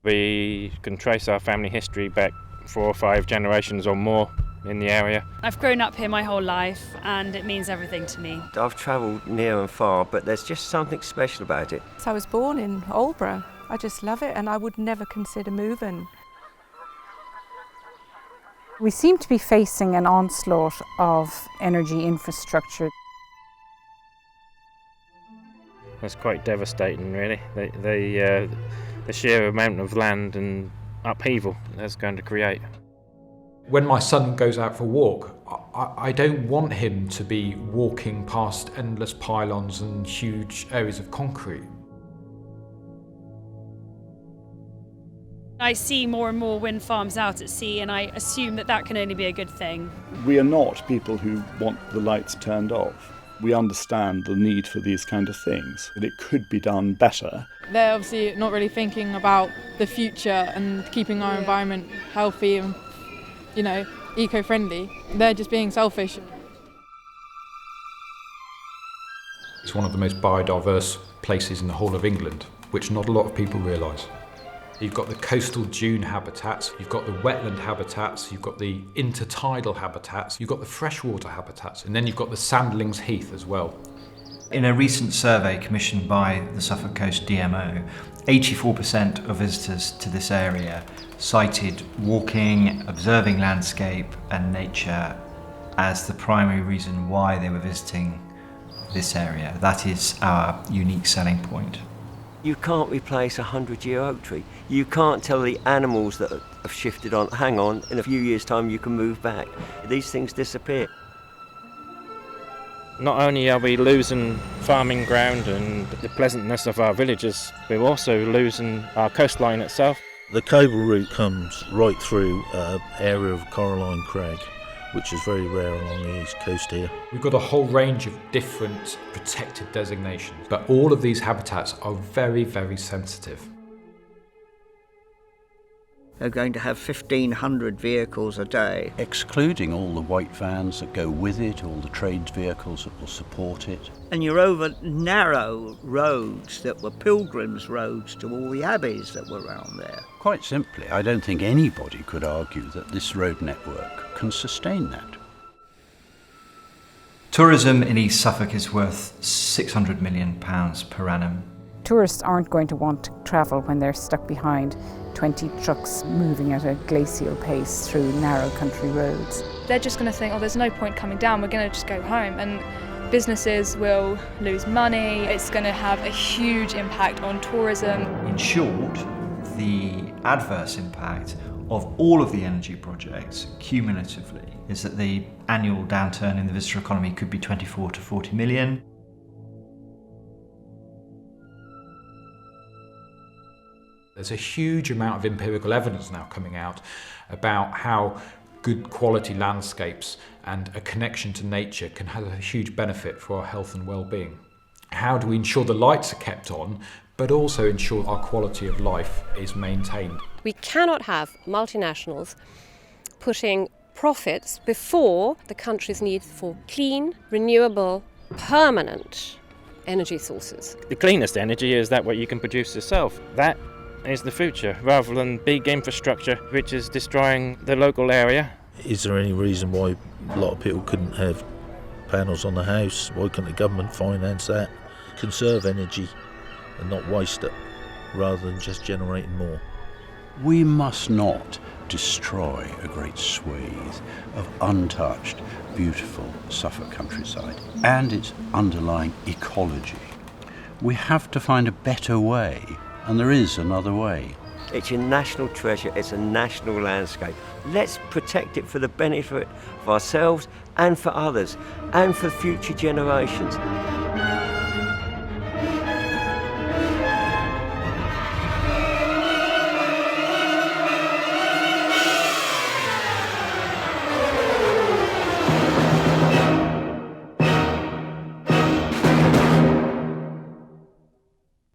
We can trace our family history back 4 or 5 generations or more in the area. I've grown up here my whole life and it means everything to me. I've travelled near and far, but there's just something special about it. So I was born in Aldborough. I just love it and I would never consider moving. We seem to be facing an onslaught of energy infrastructure. It's quite devastating, really. The sheer amount of land and upheaval that's going to create. When my son goes out for a walk, I don't want him to be walking past endless pylons and huge areas of concrete. I see more and more wind farms out at sea and I assume that that can only be a good thing. We are not people who want the lights turned off. We understand the need for these kind of things, but it could be done better. They're obviously not really thinking about the future and keeping our environment healthy and, eco-friendly. They're just being selfish. It's one of the most biodiverse places in the whole of England, which not a lot of people realise. You've got the coastal dune habitats, you've got the wetland habitats, you've got the intertidal habitats, you've got the freshwater habitats, and then you've got the Sandlings Heath as well. In a recent survey commissioned by the Suffolk Coast DMO, 84% of visitors to this area cited walking, observing landscape and nature as the primary reason why they were visiting this area. That is our unique selling point. You can't replace a 100-year oak tree. You can't tell the animals that have shifted on, hang on, in a few years' time you can move back. These things disappear. Not only are we losing farming ground and the pleasantness of our villages, we're also losing our coastline itself. The cable route comes right through an area of coralline crag, which is very rare along the east coast here. We've got a whole range of different protected designations, but all of these habitats are very, very sensitive. They're going to have 1,500 vehicles a day. Excluding all the white vans that go with it, all the trades vehicles that will support it. And you're over narrow roads that were pilgrims' roads to all the abbeys that were around there. Quite simply, I don't think anybody could argue that this road network can sustain that. Tourism in East Suffolk is worth £600 million per annum. Tourists aren't going to want to travel when they're stuck behind 20 trucks moving at a glacial pace through narrow country roads. They're just going to think, there's no point coming down, we're going to just go home. And businesses will lose money, it's going to have a huge impact on tourism. In short, the adverse impact of all of the energy projects cumulatively is that the annual downturn in the visitor economy could be 24 to 40 million. There's a huge amount of empirical evidence now coming out about how good quality landscapes and a connection to nature can have a huge benefit for our health and well-being. How do we ensure the lights are kept on, but also ensure our quality of life is maintained? We cannot have multinationals putting profits before the country's need for clean, renewable, permanent energy sources. The cleanest energy is that what you can produce yourself. That is the future, rather than big infrastructure which is destroying the local area. Is there any reason why a lot of people couldn't have panels on the house? Why couldn't the government finance that? Conserve energy and not waste it, rather than just generating more. We must not destroy a great swathe of untouched, beautiful Suffolk countryside and its underlying ecology. We have to find a better way, and there is another way. It's a national treasure, it's a national landscape. Let's protect it for the benefit of ourselves and for others and for future generations.